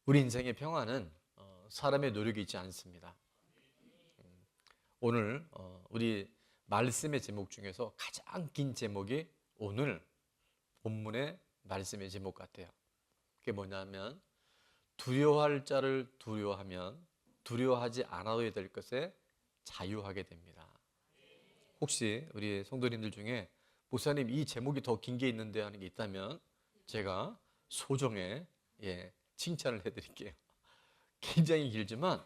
우리 인생의 평안은 사람의 노력이 있지 않습니다. 오늘 우리 말씀의 제목 중에서 가장 긴 제목이 오늘 본문의 말씀의 제목 같아요. 그게 뭐냐면 두려워할 자를 두려워하면 두려워하지 않아도 될 것에 자유하게 됩니다. 혹시 우리 성도님들 중에 목사님 이 제목이 더 긴 게 있는데 하는 게 있다면 제가 소정의 칭찬을 해드릴게요. 굉장히 길지만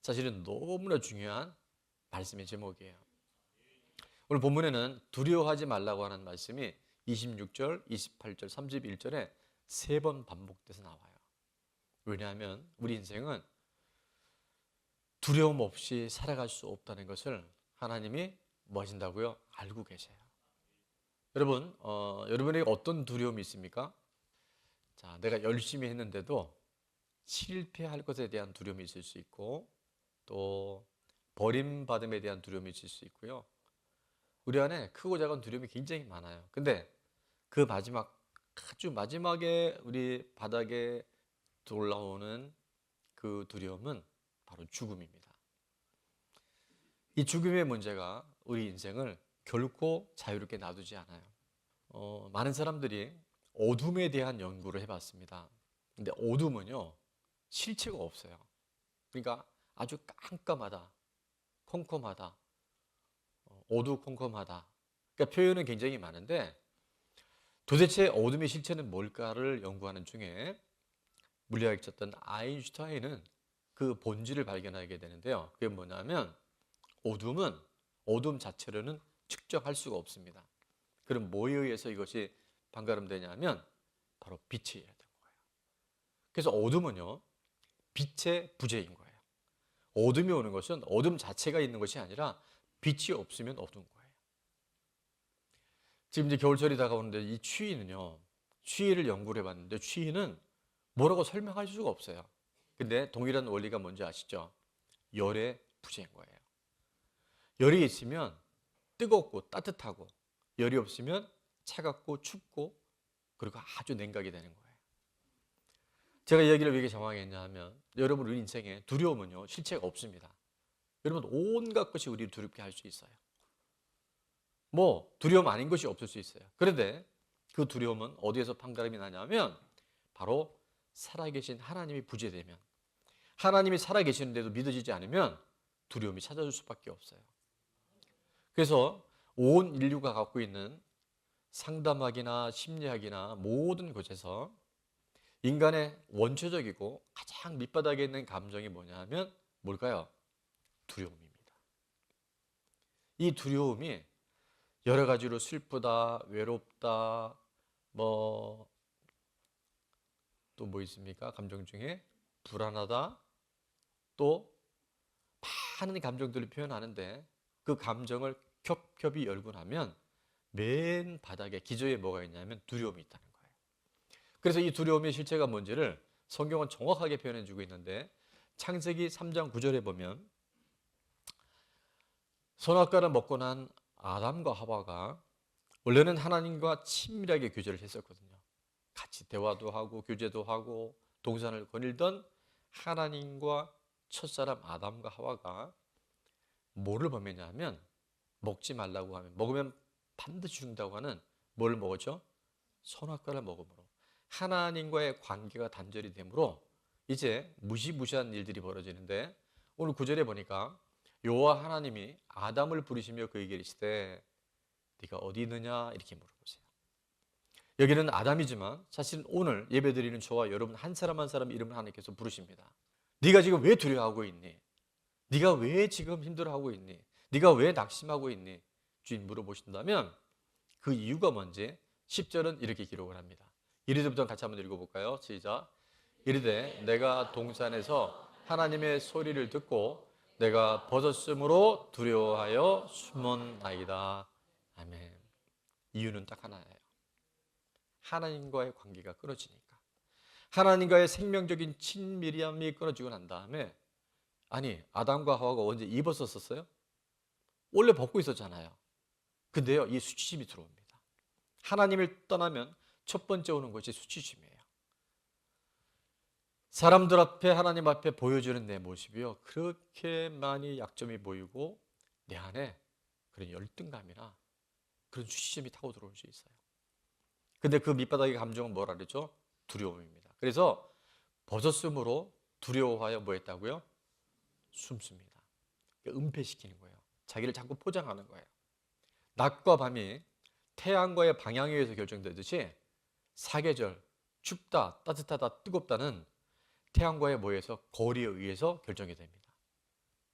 사실은 너무나 중요한 말씀의 제목이에요. 오늘 본문에는 두려워하지 말라고 하는 말씀이 26절, 28절, 31절에 3번 반복돼서 나와요. 왜냐하면 우리 인생은 두려움 없이 살아갈 수 없다는 것을 하나님이 뭐 하신다고요? 알고 계세요. 여러분, 여러분에게 어떤 두려움이 있습니까? 자, 내가 열심히 했는데도 실패할 것에 대한 두려움이 있을 수 있고, 또 버림받음에 대한 두려움이 있을 수 있고요. 우리 안에 크고 작은 두려움이 굉장히 많아요. 근데 그 아주 마지막에 우리 바닥에 올라오는 그 두려움은 바로 죽음입니다. 이 죽음의 문제가 우리 인생을 결코 자유롭게 놔두지 않아요. 많은 사람들이 어둠에 대한 연구를 해봤습니다. 근데 어둠은요, 실체가 없어요. 그러니까 아주 깜깜하다, 컴컴하다, 어두컴컴하다. 그러니까 표현은 굉장히 많은데 도대체 어둠의 실체는 뭘까를 연구하는 중에 물리학자였던 아인슈타인은 그 본질을 발견하게 되는데요. 그게 뭐냐면 어둠 자체로는 측정할 수가 없습니다. 그럼 뭐에 의해서 이것이 반가름되냐면 바로 빛에 의해야 되는 거예요. 그래서 어둠은요, 빛의 부재인 거예요. 어둠이 오는 것은 어둠 자체가 있는 것이 아니라 빛이 없으면 어두운 거예요. 지금 이제 겨울철이 다가오는데 이 추위를 연구를 해봤는데 추위는 뭐라고 설명할 수가 없어요. 근데 동일한 원리가 뭔지 아시죠? 열의 부재인 거예요. 열이 있으면 뜨겁고 따뜻하고, 열이 없으면 차갑고 춥고, 그리고 아주 냉각이 되는 거예요. 제가 이 얘기를 왜 이렇게 정확했냐 하면 여러분 우리 인생에 두려움은요, 실체가 없습니다. 여러분 온갖 것이 우리를 두렵게 할 수 있어요. 뭐 두려움 아닌 것이 없을 수 있어요. 그런데 그 두려움은 어디에서 판가름이 나냐면 바로 살아계신 하나님이 부재되면, 하나님이 살아계시는데도 믿어지지 않으면 두려움이 찾아올 수밖에 없어요. 그래서 온 인류가 갖고 있는 상담학이나 심리학이나 모든 곳에서 인간의 원초적이고 가장 밑바닥에 있는 감정이 뭐냐 하면 뭘까요? 두려움입니다. 이 두려움이 여러 가지로 슬프다, 외롭다, 또 뭐 있습니까? 감정 중에 불안하다, 또 많은 감정들을 표현하는데 그 감정을 겹겹이 열고 나면 맨 바닥에 기저에 뭐가 있냐면 두려움이 있다는 거예요. 그래서 이 두려움의 실체가 뭔지를 성경은 정확하게 표현해 주고 있는데 창세기 3장 9절에 보면 선악과를 먹고 난 아담과 하와가 원래는 하나님과 친밀하게 교제를 했었거든요. 같이 대화도 하고 교제도 하고 동산을 거닐던 하나님과 첫사람 아담과 하와가 뭐를 범했냐면 먹지 말라고 하면, 먹으면 반드시 죽는다고 하는 뭘 먹었죠? 선악과를 먹음으로 하나님과의 관계가 단절이 되므로 이제 무시무시한 일들이 벌어지는데 오늘 9절에 보니까 여호와 하나님이 아담을 부르시며 그에게 이르시되 네가 어디 있느냐 이렇게 물어보세요. 여기는 아담이지만 사실 오늘 예배드리는 저와 여러분 한 사람 한 사람 이름을 하나님께서 부르십니다. 네가 지금 왜 두려워하고 있니? 네가 왜 지금 힘들어하고 있니? 네가 왜 낙심하고 있니? 주인 물어보신다면 그 이유가 뭔지 10절은 이렇게 기록을 합니다. 이리부터 같이 한번 읽어볼까요? 시작. 이르되 내가 동산에서 하나님의 소리를 듣고 내가 벗었으므로 두려워하여 숨었나이다. 아멘. 이유는 딱 하나예요. 하나님과의 관계가 끊어지니까. 하나님과의 생명적인 친밀함이 끊어지고 난 다음에, 아니 아담과 하와가 언제 입었었어요? 원래 벗고 있었잖아요. 근데요, 이 수치심이 들어옵니다. 하나님을 떠나면 첫 번째 오는 것이 수치심이에요. 사람들 앞에 하나님 앞에 보여주는 내 모습이요 그렇게 많이 약점이 보이고 내 안에 그런 열등감이나 그런 수치심이 타고 들어올 수 있어요. 근데 그 밑바닥의 감정은 뭐라 그러죠? 두려움입니다. 그래서 벗었으므로 두려워하여 뭐 했다고요? 숨습니다. 그러니까 은폐시키는 거예요. 자기를 자꾸 포장하는 거예요. 낮과 밤이 태양과의 방향에 의해서 결정되듯이 사계절, 춥다, 따뜻하다, 뜨겁다는 태양과의 뭐에서 거리에 의해서 결정이 됩니다.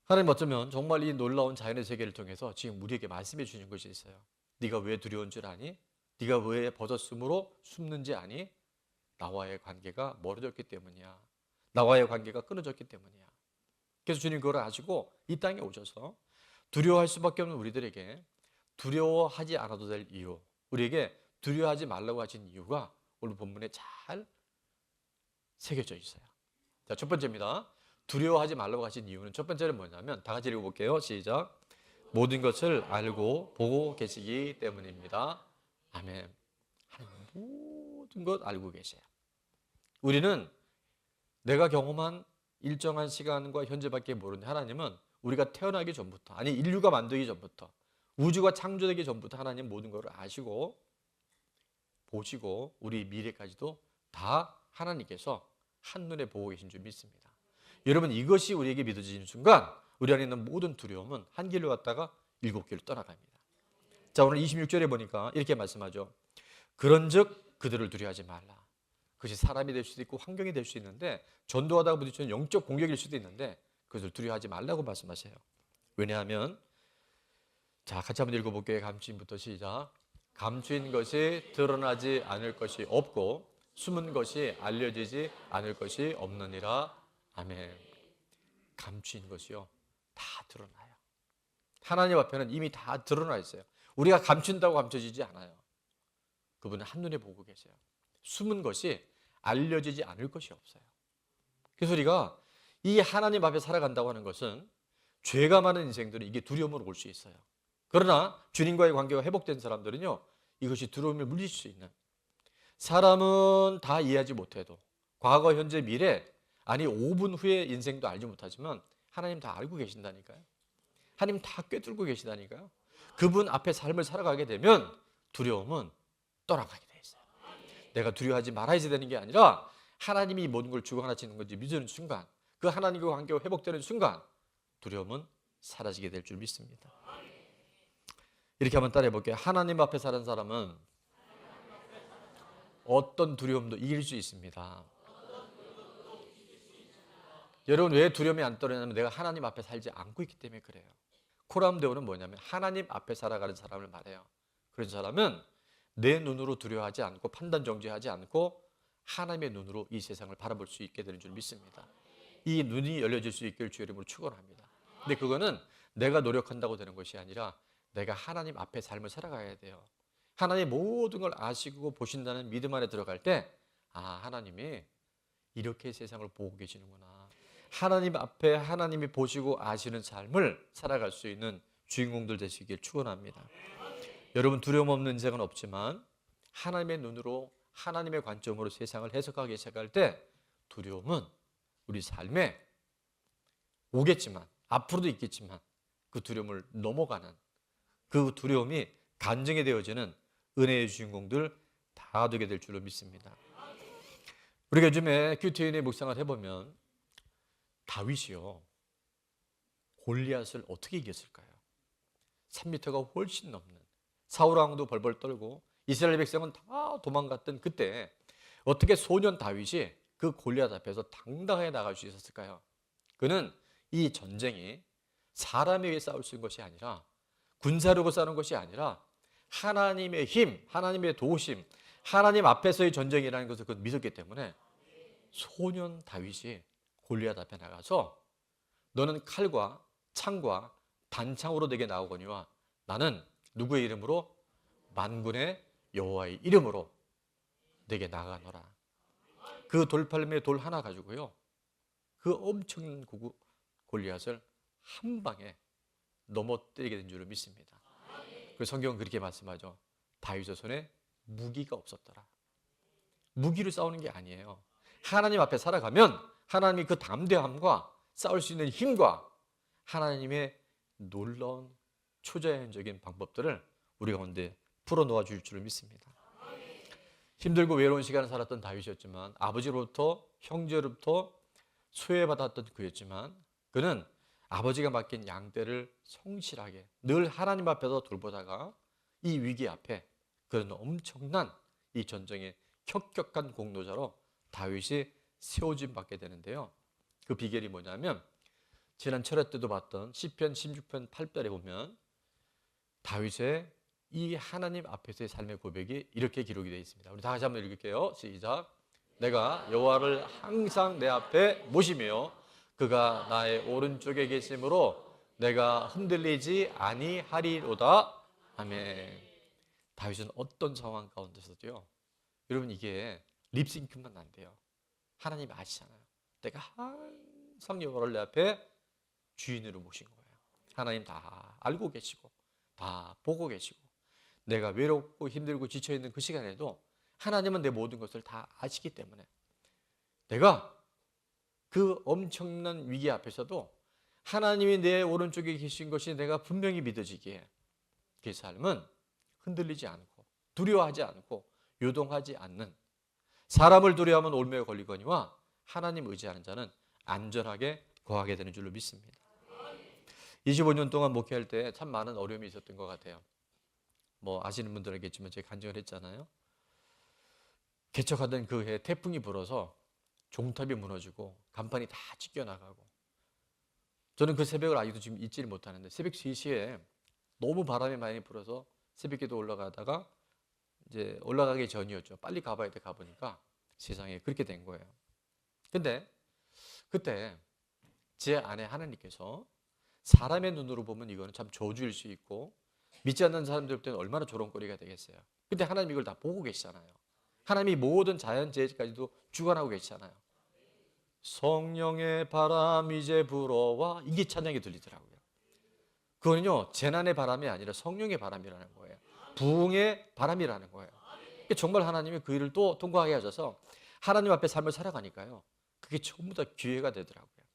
하나님 어쩌면 정말 이 놀라운 자연의 세계를 통해서 지금 우리에게 말씀해 주신 것이 있어요. 네가 왜 두려운 줄 아니? 네가 왜 벗었으므로 숨는지 아니? 나와의 관계가 멀어졌기 때문이야. 나와의 관계가 끊어졌기 때문이야. 그래서 주님 그걸 아시고 이 땅에 오셔서 두려워할 수밖에 없는 우리들에게 두려워하지 않아도 될 이유, 우리에게 두려워하지 말라고 하신 이유가 오늘 본문에 잘 새겨져 있어요. 자, 첫 번째입니다. 두려워하지 말라고 하신 이유는 첫 번째는 뭐냐면 다 같이 읽어볼게요. 시작. 모든 것을 알고 보고 계시기 때문입니다. 아멘. 하나님 모든 것 알고 계세요. 우리는 내가 경험한 일정한 시간과 현재밖에 모르는데 하나님은 우리가 태어나기 전부터, 아니 인류가 만들기 전부터, 우주가 창조되기 전부터 하나님 모든 것을 아시고 보시고 우리 미래까지도 다 하나님께서 한눈에 보고 계신 줄 믿습니다. 여러분 이것이 우리에게 믿어지는 순간 우리 안에 있는 모든 두려움은 한 길로 갔다가 7길로 떠나갑니다. 자, 오늘 26절에 보니까 이렇게 말씀하죠. 그런즉 그들을 두려워하지 말라. 그것이 사람이 될 수도 있고 환경이 될 수 있는데 전도하다가 부딪히는 영적 공격일 수도 있는데 그것을 두려워하지 말라고 말씀하세요. 왜냐하면 자, 같이 한번 읽어볼게요. 감추인부터 시작. 감추인 것이 드러나지 않을 것이 없고 숨은 것이 알려지지 않을 것이 없느니라. 아멘. 감추인 것이요 다 드러나요. 하나님 앞에는 이미 다 드러나 있어요. 우리가 감춘다고 감춰지지 않아요. 그분은 한눈에 보고 계세요. 숨은 것이 알려지지 않을 것이 없어요. 그래서 우리가 이 하나님 앞에 살아간다고 하는 것은 죄가 많은 인생들은 이게 두려움으로 올 수 있어요. 그러나 주님과의 관계가 회복된 사람들은요 이것이 두려움을 물리칠 수 있는, 사람은 다 이해하지 못해도 과거, 현재, 미래, 아니 5분 후의 인생도 알지 못하지만 하나님 다 알고 계신다니까요. 하나님 다 꿰뚫고 계시다니까요. 그분 앞에 삶을 살아가게 되면 두려움은 떠나가게 돼 있어요. 내가 두려워하지 말아야지 되는 게 아니라 하나님이 모든 걸 주관하시는 건지 믿는 순간, 그 하나님과 관계가 회복되는 순간 두려움은 사라지게 될 줄 믿습니다. 이렇게 한번 따라해 볼게요. 하나님 앞에 사는 사람은 어떤 두려움도 이길 수 있습니다. 여러분 왜 두려움이 안 떨어지냐면 내가 하나님 앞에 살지 않고 있기 때문에 그래요. 코람데오는 뭐냐면 하나님 앞에 살아가는 사람을 말해요. 그런 사람은 내 눈으로 두려워하지 않고 판단 정죄하지 않고 하나님의 눈으로 이 세상을 바라볼 수 있게 되는 줄 믿습니다. 이 눈이 열려질 수 있기를 주의 이름으로 축원합니다. 근데 그거는 내가 노력한다고 되는 것이 아니라 내가 하나님 앞에 삶을 살아가야 돼요. 하나님 모든 걸 아시고 보신다는 믿음 안에 들어갈 때 하나님이 이렇게 세상을 보고 계시는구나. 하나님 앞에 하나님이 보시고 아시는 삶을 살아갈 수 있는 주인공들 되시길 축원합니다. 여러분 두려움 없는 인생은 없지만 하나님의 눈으로 하나님의 관점으로 세상을 해석하기 시작할 때 두려움은 우리 삶에 오겠지만 앞으로도 있겠지만 그 두려움을 넘어가는, 그 두려움이 간증이 되어지는 은혜의 주인공들 다 되게 될 줄로 믿습니다. 우리가 요즘에 큐티인의 묵상을 해보면 다윗이요 골리앗을 어떻게 이겼을까요? 3m가 훨씬 넘는 사울 왕도 벌벌 떨고 이스라엘 백성은 다 도망갔던 그때 어떻게 소년 다윗이 그 골리앗 앞에서 당당하게 나갈 수 있었을까요? 그는 이 전쟁이 사람에 의해 싸울 수 있는 것이 아니라 군사력으로 싸우는 것이 아니라 하나님의 힘, 하나님의 도우심, 하나님 앞에서의 전쟁이라는 것을 그는 믿었기 때문에 소년 다윗이 골리앗 앞에 나가서 너는 칼과 창과 단창으로 내게 나오거니와 나는 누구의 이름으로? 만군의 여호와의 이름으로 내게 나가노라. 그 돌팔매의 돌 하나 가지고요 그 엄청난 골리앗을 한 방에 넘어뜨리게 된 줄을 믿습니다. 그 성경은 그렇게 말씀하죠. 다윗의 손에 무기가 없었더라. 무기로 싸우는 게 아니에요. 하나님 앞에 살아가면 하나님이 그 담대함과 싸울 수 있는 힘과 하나님의 놀라운 초자연적인 방법들을 우리 가운데 풀어놓아 줄 줄을 믿습니다. 힘들고 외로운 시간을 살았던 다윗이었지만, 아버지로부터 형제로부터 소외받았던 그였지만, 그는 아버지가 맡긴 양떼를 성실하게 늘 하나님 앞에서 돌보다가 이 위기 앞에 그는 엄청난 이 전쟁의 혁혁한 공로자로 다윗이 세워짐 받게 되는데요. 그 비결이 뭐냐면, 지난 철회 때도 봤던 시편 16편 8절에 보면 다윗의 이 하나님 앞에서의 삶의 고백이 이렇게 기록이 되어 있습니다. 우리 다 같이 한번 읽을게요. 시작. 내가 여호와를 항상 내 앞에 모시며 그가 나의 오른쪽에 계심으로 내가 흔들리지 아니하리로다. 아멘. 다윗은 어떤 상황 가운데서도요, 여러분 이게 립싱크만 안 돼요. 하나님이 아시잖아요. 내가 항상 여호와를 내 앞에 주인으로 모신 거예요. 하나님 다 알고 계시고 다 보고 계시고, 내가 외롭고 힘들고 지쳐있는 그 시간에도 하나님은 내 모든 것을 다 아시기 때문에 내가 그 엄청난 위기 앞에서도 하나님이 내 오른쪽에 계신 것이 내가 분명히 믿어지기에 그 삶은 흔들리지 않고 두려워하지 않고 요동하지 않는, 사람을 두려워하면 올매에 걸리거니와 하나님 의지하는 자는 안전하게 거하게 되는 줄로 믿습니다. 25년 동안 목회할 때 참 많은 어려움이 있었던 것 같아요. 뭐 아시는 분들은 알겠지만 제가 간증을 했잖아요. 개척하던 그 해에 태풍이 불어서 종탑이 무너지고 간판이 다 찢겨나가고, 저는 그 새벽을 아직도 지금 잊지를 못하는데, 새벽 3시에 너무 바람이 많이 불어서 새벽에도 올라가다가 이제 올라가기 전이었죠. 빨리 가봐야 돼. 가보니까 세상에 그렇게 된 거예요. 근데 그때 제 아내 하나님께서 사람의 눈으로 보면 이거는 참 저주일 수 있고 믿지 않는 사람들한테는 얼마나 조롱거리가 되겠어요. 근데 하나님 이걸 다 보고 계시잖아요. 하나님이 모든 자연재해까지도 주관하고 계시잖아요. 성령의 바람 이제 불어와, 이게 찬양이 들리더라고요. 그거는요, 재난의 바람이 아니라 성령의 바람이라는 거예요. 부흥의 바람이라는 거예요. 정말 하나님이 그 일을 또 통과하게 하셔서 하나님 앞에 삶을 살아가니까요, 그게 전부 다 기회가 되더라고요.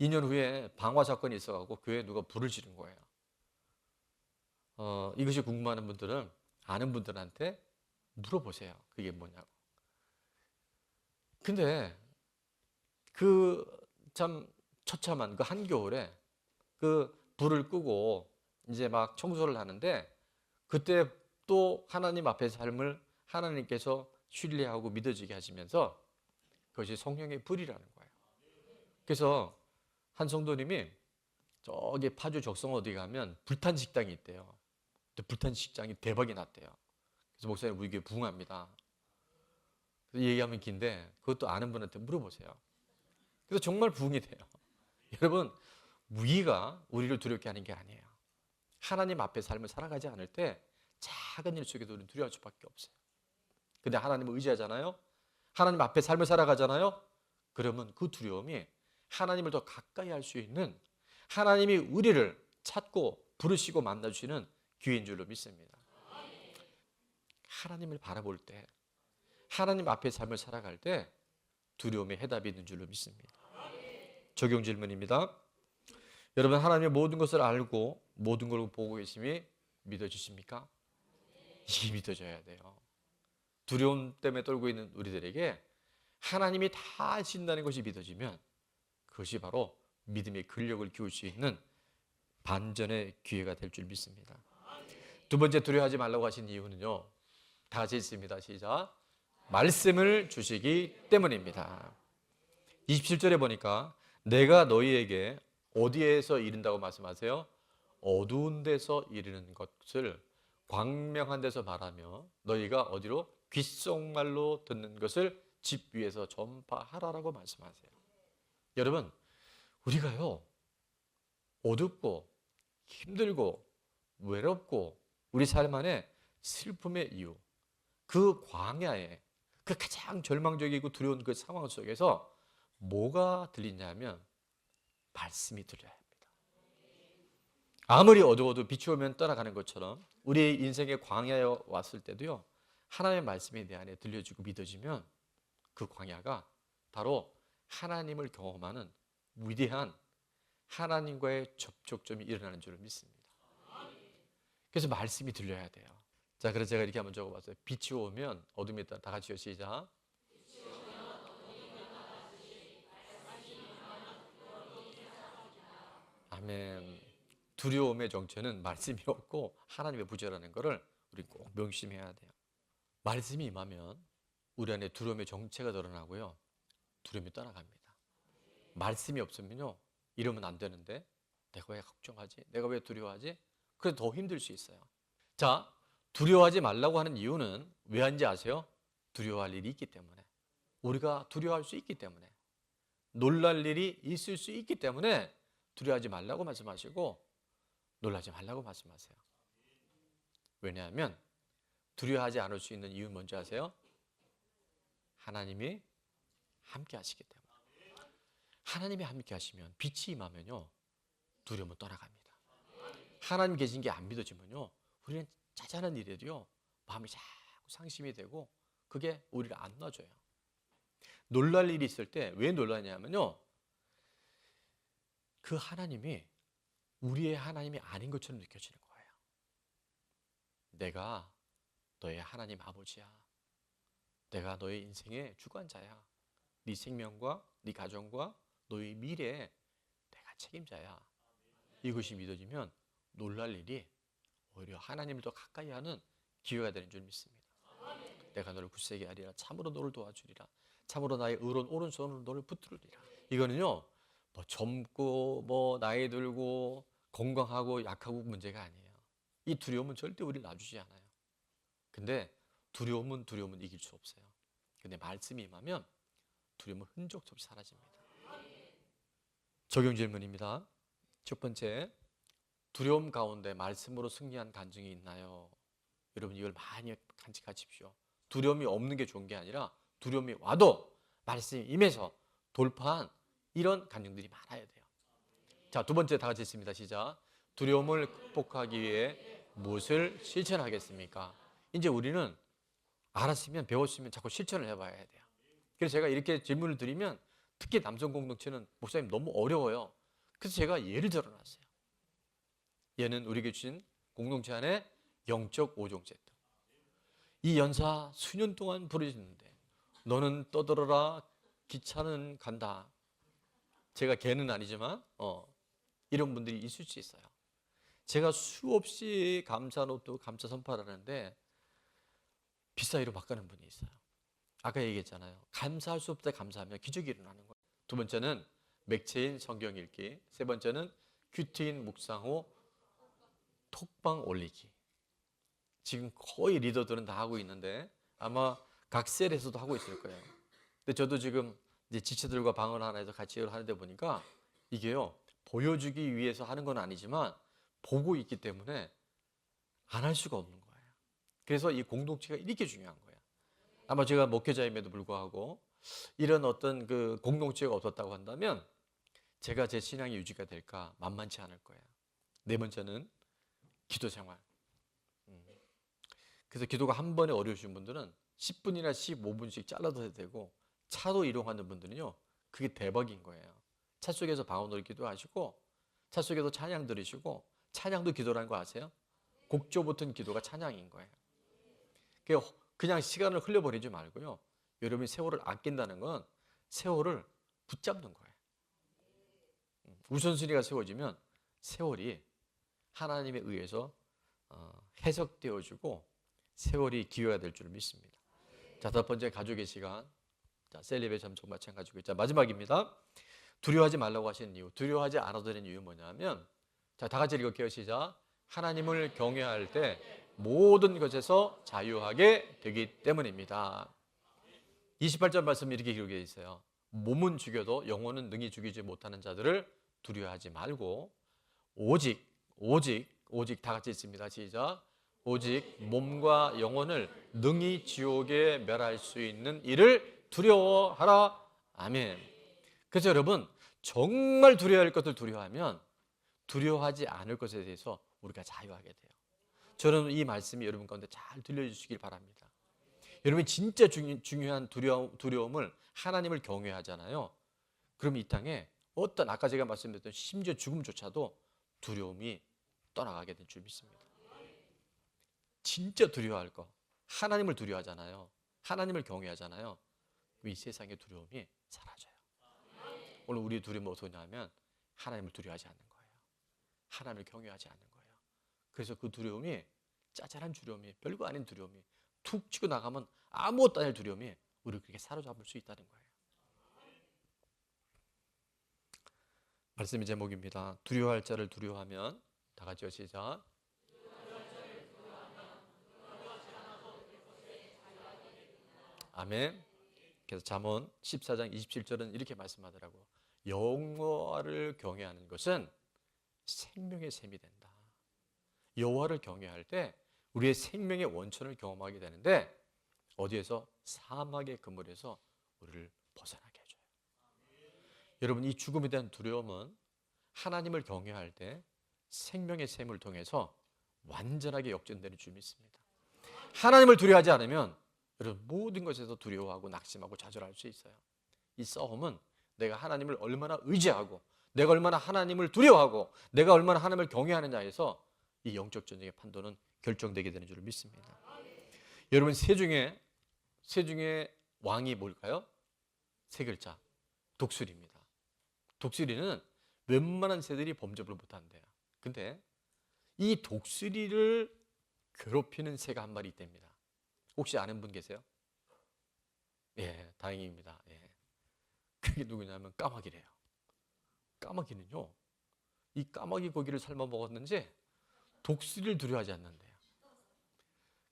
2년 후에 방화 사건이 있어가지고 교회에 누가 불을 지른 거예요. 이것이 궁금한 분들은 아는 분들한테 물어보세요. 그게 뭐냐고. 근데 그 참 처참한 그 한겨울에 그 불을 끄고 이제 막 청소를 하는데, 그때 또 하나님 앞에 삶을 하나님께서 신뢰하고 믿어지게 하시면서 그것이 성령의 불이라는 거예요. 그래서 한 성도님이 저기 파주 적성 어디 가면 불탄 식당이 있대요. 불탄 식당이 대박이 났대요. 그래서 목사님 우리 교회 부흥합니다. 그래서 얘기하면 긴데 그것도 아는 분한테 물어보세요. 그래서 정말 부흥이 돼요. 여러분, 위기가 우리를 두렵게 하는 게 아니에요. 하나님 앞에 삶을 살아가지 않을 때 작은 일 속에도 우리는 두려워할 수밖에 없어요. 근데 하나님을 의지하잖아요. 하나님 앞에 삶을 살아가잖아요. 그러면 그 두려움이 하나님을 더 가까이 할 수 있는, 하나님이 우리를 찾고 부르시고 만나주시는 기회인 줄로 믿습니다. 하나님을 바라볼 때, 하나님 앞에 삶을 살아갈 때 두려움의 해답이 있는 줄로 믿습니다. 적용 질문입니다. 여러분, 하나님의 모든 것을 알고 모든 걸 보고 계심이 믿어지십니까? 이게 믿어져야 돼요. 두려움 때문에 떨고 있는 우리들에게 하나님이 다 아신다는 것이 믿어지면 그것이 바로 믿음의 근력을 키울 수 있는 반전의 기회가 될 줄 믿습니다. 두 번째, 두려워하지 말라고 하신 이유는요, 다 같이 있습니다. 시작. 말씀을 주시기 때문입니다. 27절에 보니까 내가 너희에게 어디에서 이른다고 말씀하세요? 어두운 데서 이르는 것을 광명한 데서 말하며 너희가 어디로? 귓속말로 듣는 것을 집 위에서 전파하라라고 말씀하세요. 여러분, 우리가요, 어둡고 힘들고 외롭고 우리 삶 안에 슬픔의 이유, 그 광야에, 그 가장 절망적이고 두려운 그 상황 속에서 뭐가 들리냐면 말씀이 들려야 합니다. 아무리 어두워도 빛이 오면 떠나가는 것처럼 우리 인생의 광야에 왔을 때도요, 하나님의 말씀이 내 안에 들려지고 믿어지면 그 광야가 바로 하나님을 경험하는 위대한 하나님과의 접촉점이 일어나는 줄 믿습니다. 그래서 말씀이 들려야 돼요. 자, 그래서 제가 이렇게 한번 적어봤어요. 빛이 오면 어둠이 있다. 다 같이요. 시작. 아멘. 두려움의 정체는 말씀이 없고 하나님의 부재라는 것을 우리 꼭 명심해야 돼요. 말씀이 임하면 우리 안에 두려움의 정체가 드러나고요. 두려움이 떠나갑니다. 말씀이 없으면요. 이러면 안 되는데 내가 왜 걱정하지? 내가 왜 두려워하지? 그래서 더 힘들 수 있어요. 자, 두려워하지 말라고 하는 이유는 왜 하는지 아세요? 두려워할 일이 있기 때문에. 우리가 두려워할 수 있기 때문에. 놀랄 일이 있을 수 있기 때문에 두려워하지 말라고 말씀하시고 놀라지 말라고 말씀하세요. 왜냐하면 두려워하지 않을 수 있는 이유는 뭔지 아세요? 하나님이 함께 하시기 때문에. 하나님이 함께 하시면 빛이 임하면요. 두려움은 떠나갑니다. 하나님 계신 게 안 믿어지면요. 우리는 짜잘한 일에도요. 마음이 자꾸 상심이 되고 그게 우리를 안 놔줘요. 놀랄 일이 있을 때 왜 놀라냐면요. 그 하나님이 우리의 하나님이 아닌 것처럼 느껴지는 거예요. 내가 너의 하나님 아버지야. 내가 너의 인생의 주관자야. 네 생명과 네 가정과 너의 미래에 내가 책임자야. 이것이 믿어지면 놀랄 일이 오히려 하나님을 더 가까이 하는 기회가 되는 줄 믿습니다. 내가 너를 굳세게 하리라. 참으로 너를 도와주리라. 참으로 나의 의로운 오른손으로 너를 붙들으리라. 이거는요. 뭐 젊고 뭐 나이 들고 건강하고 약하고 문제가 아니에요. 이 두려움은 절대 우리를 놔주지 않아요. 근데 두려움은 이길 수 없어요. 근데 말씀이 임하면 두려움은 흔적도 없이 사라집니다. 적용 질문입니다. 첫 번째, 두려움 가운데 말씀으로 승리한 간증이 있나요? 여러분 이걸 많이 간직하십시오. 두려움이 없는 게 좋은 게 아니라 두려움이 와도 말씀이 임해서 돌파한 이런 간증들이 많아야 돼요. 자, 두 번째 다 같이 있습니다. 시작. 두려움을 극복하기 위해 무엇을 실천하겠습니까? 이제 우리는 알았으면 배웠으면 자꾸 실천을 해봐야 돼요. 그래서 제가 이렇게 질문을 드리면 특히 남성 공동체는 목사님 너무 어려워요. 그래서 제가 예를 들어놨어요. 얘는 우리에게 주신 공동체 안에 영적 5종 세트. 이 연사 수년 동안 부르짖는데 너는 떠들어라 기차는 간다. 제가 걔는 아니지만 이런 분들이 있을 수 있어요. 제가 수없이 감사 노트, 감사 선포를 하는데 비싸이로 바꾸는 분이 있어요. 아까 얘기했잖아요. 감사할 수 없다 감사하면 기적이 일어나는 거예요. 두 번째는 맥체인 성경 읽기. 세 번째는 큐티인 묵상 후 톡방 올리기. 지금 거의 리더들은 다 하고 있는데 아마 각 셀에서도 하고 있을 거예요. 근데 저도 지금 이제 지체들과 방언 하나에서 같이 하는데 보니까 이게요. 보여주기 위해서 하는 건 아니지만 보고 있기 때문에 안 할 수가 없는 거예요. 그래서 이 공동체가 이렇게 중요한 거예요. 아마 제가 목회자임에도 불구하고 이런 어떤 그 공동체가 없었다고 한다면 제가 제 신앙이 유지가 될까 만만치 않을 거예요. 네 번째는 기도 생활. 그래서 기도가 한 번에 어려우신 분들은 10분이나 15분씩 잘라도 되고 차도 이동하는 분들은요. 그게 대박인 거예요. 차 속에서 방언으로 기도하시고 차 속에서 찬양 들으시고 찬양도 기도라는 거 아세요? 곡조 붙은 기도가 찬양인 거예요. 그냥 시간을 흘려버리지 말고요. 여러분이 세월을 아낀다는 건 세월을 붙잡는 거예요. 우선순위가 세워지면 세월이 하나님에 의해서 해석되어지고 세월이 기회가 될 줄 믿습니다. 자, 다섯 번째 가족의 시간. 자, 셀리베이션 정말 마찬가지고. 자, 마지막입니다. 두려워하지 말라고 하시는 이유. 두려워하지 않아도 되는 이유 뭐냐면 자, 다 같이 읽을게요. 시작. 하나님을 경외할 때 모든 것에서 자유하게 되기 때문입니다. 28절 말씀 이렇게 기록되어 있어요. 몸은 죽여도 영혼은 능히 죽이지 못하는 자들을 두려워하지 말고 오직 다 같이 있습니다. 시작. 오직 몸과 영혼을 능히 지옥에 멸할 수 있는 이를 두려워하라. 아멘. 그래서 여러분 정말 두려워할 것을 두려워하면 두려워하지 않을 것에 대해서 우리가 자유하게 돼요. 저는 이 말씀이 여러분 가운데 잘 들려주시길 바랍니다. 여러분이 진짜 중요한 두려움을 하나님을 경외하잖아요. 그럼 이 땅에 어떤 아까 제가 말씀드렸던 심지어 죽음조차도 두려움이 떠나가게 될 줄 믿습니다. 진짜 두려워할 거. 하나님을 두려워하잖아요. 하나님을 경외하잖아요. 이 세상의 두려움이 사라져요. 오늘 우리 두려움이 어떠냐면 하나님을 두려워하지 않는 거예요. 하나님을 경외하지 않는 거예요. 그래서 그 두려움이 짜잘한 두려움이, 별거 아닌 두려움이 툭 치고 나가면 아무것도 아닐 두려움이 우리를 그렇게 사로잡을 수 있다는 거예요. 말씀의 제목입니다. 두려워할 자를 두려워하면. 다 같이 시작. 아멘. 그래서 잠언 14장 27절은 이렇게 말씀하더라고요. 여호와를 경외하는 것은 생명의 샘이 된다. 여호와를 경외할 때 우리의 생명의 원천을 경험하게 되는데 어디에서? 사막의 그물에서 우리를 벗어나게 해줘요. 여러분, 이 죽음에 대한 두려움은 하나님을 경외할 때 생명의 샘을 통해서 완전하게 역전되는 줄 믿습니다. 하나님을 두려워하지 않으면 여러분 모든 것에서 두려워하고 낙심하고 좌절할 수 있어요. 이 싸움은 내가 하나님을 얼마나 의지하고 내가 얼마나 하나님을 두려워하고 내가 얼마나 하나님을 경외하느냐에서 이 영적 전쟁의 판도는 결정되게 되는 줄 믿습니다. 여러분, 새 중에 왕이 뭘까요? 세 글자, 독수리입니다. 독수리는 웬만한 새들이 범접을 못한대요. 근데 이 독수리를 괴롭히는 새가 한 마리 있답니다. 혹시 아는 분 계세요? 예, 다행입니다. 예. 그게 누구냐면 까마귀래요. 까마귀는요, 이 까마귀 고기를 삶아 먹었는지 독수리를 두려워하지 않는데요.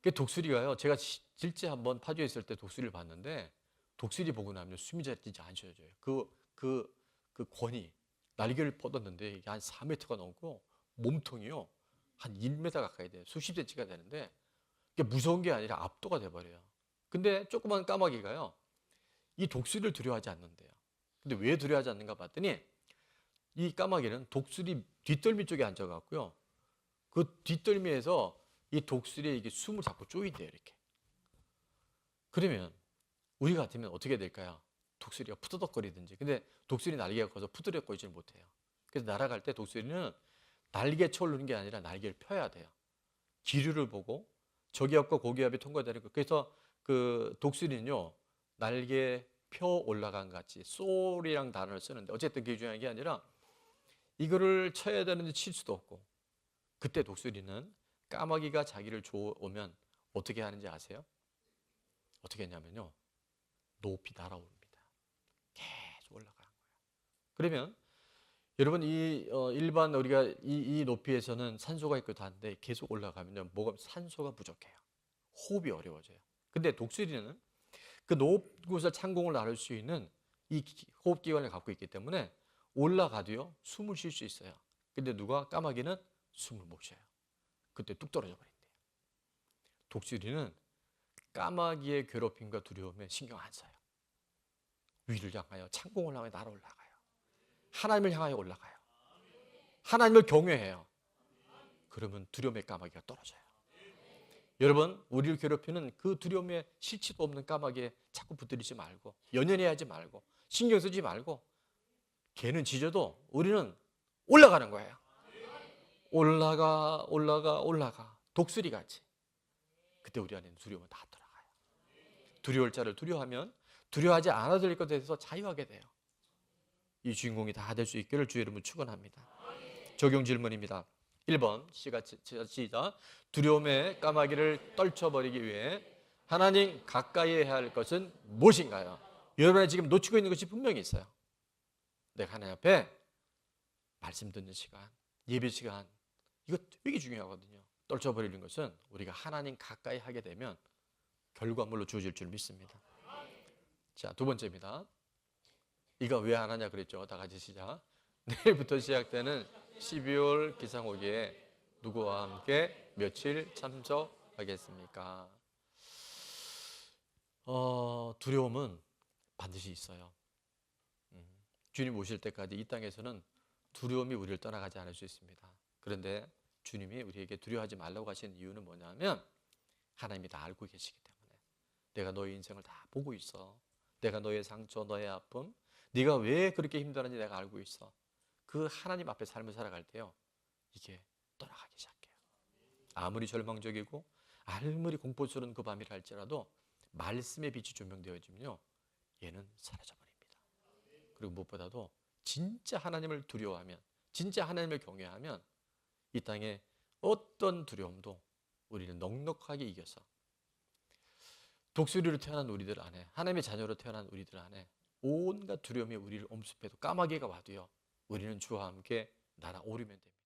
그 독수리가요, 제가 실제 한번 파주에 있을 때 독수리를 봤는데 독수리 보고 나면 숨이 잘 진짜 안 쉬어져요. 그 권이 날개를 뻗었는데 이게 한 4m가 넘고 몸통이요 한 1m 가까이 돼요. 수십 cm가 되는데 이게 무서운 게 아니라 압도가 돼버려요. 근데 조그만 까마귀가요 이 독수리를 두려워하지 않는데요. 근데 왜 두려워하지 않는가 봤더니 이 까마귀는 독수리 뒷덜미 쪽에 앉아갖고요 그 뒷덜미에서 이 독수리에 이게 숨을 자꾸 쪼인대요. 이렇게. 그러면 우리 같으면 어떻게 될까요? 독수리가 푸드덕거리든지. 근데 독수리 날개가 커서 푸드덕거리지를 못해요. 그래서 날아갈 때 독수리는 날개철 누는 게 아니라 날개를 펴야 돼요. 기류를 보고 저기압과 고기압이 통과되는 거. 그래서 그 독수리는요 날개 펴 올라간 같이 쏘리랑 단어를 쓰는데 어쨌든 그게 중요한 게 아니라 이거를 쳐야 되는데 칠 수도 없고 그때 독수리는 까마귀가 자기를 좋아오면 어떻게 하는지 아세요? 어떻게 했냐면요 높이 날아오릅니다. 계속 올라가는 거예요. 그러면 여러분 이 일반 우리가 이 높이에서는 산소가 있고 다 한데 계속 올라가면요 뭐가 산소가 부족해요. 호흡이 어려워져요. 근데 독수리는 그 높은 곳을 창공을 나를 수 있는 이 호흡 기관을 갖고 있기 때문에 올라가도요 숨을 쉴 수 있어요. 근데 누가 까마귀는 숨을 못 쉬어요. 그때 뚝 떨어져 버린대요. 독수리는 까마귀의 괴롭힘과 두려움에 신경 안 써요. 위를 향하여 창공을 향하여 날아 올라가요. 하나님을 향하여 올라가요. 하나님을 경외해요. 그러면 두려움의 까마귀가 떨어져요. 여러분, 우리를 괴롭히는 그 두려움에 실체도 없는 까마귀에 자꾸 붙들리지 말고 연연해하지 말고 신경 쓰지 말고 걔는 짖어도 우리는 올라가는 거예요. 올라가 독수리같이. 그때 우리 안에는 두려움은 다 돌아가요. 두려울 자를 두려워하면 두려워하지 않아도 될 것에 대해서 자유하게 돼요. 이 주인공이 다 될 수 있기를 주의 이름으로 축원합니다. 적용 질문입니다. 1번 시작. 두려움의 까마귀를 떨쳐버리기 위해 하나님 가까이 해야 할 것은 무엇인가요? 여러분이 지금 놓치고 있는 것이 분명히 있어요. 내가 하나님 앞에 말씀 듣는 시간, 예배 시간 이거 되게 중요하거든요. 떨쳐버리는 것은 우리가 하나님 가까이 하게 되면 결과물로 주어질 줄 믿습니다. 자, 두 번째입니다. 이거 왜 안 하냐 그랬죠. 다 같이 시작. 내일부터 시작되는 12월 기상호기에 누구와 함께 며칠 참석하겠습니까? 두려움은 반드시 있어요. 주님 오실 때까지 이 땅에서는 두려움이 우리를 떠나가지 않을 수 있습니다. 그런데 주님이 우리에게 두려워하지 말라고 하시는 이유는 뭐냐면 하나님이 다 알고 계시기 때문에 내가 너의 인생을 다 보고 있어. 내가 너의 상처, 너의 아픔, 네가 왜 그렇게 힘들었는지 내가 알고 있어. 그 하나님 앞에 삶을 살아갈 때요, 이게 떠나가기 시작해요. 아무리 절망적이고 아무리 공포스러운 그 밤이라 할지라도 말씀의 빛이 조명되어지면요, 얘는 사라져버립니다. 그리고 무엇보다도 진짜 하나님을 두려워하면, 진짜 하나님을 경외하면 이 땅에 어떤 두려움도 우리는 넉넉하게 이겨서 독수리로 태어난 우리들 안에, 하나님의 자녀로 태어난 우리들 안에 온갖 두려움이 우리를 엄습해도 까마귀가 와도요, 우리는 주와 함께 날아오르면 됩니다.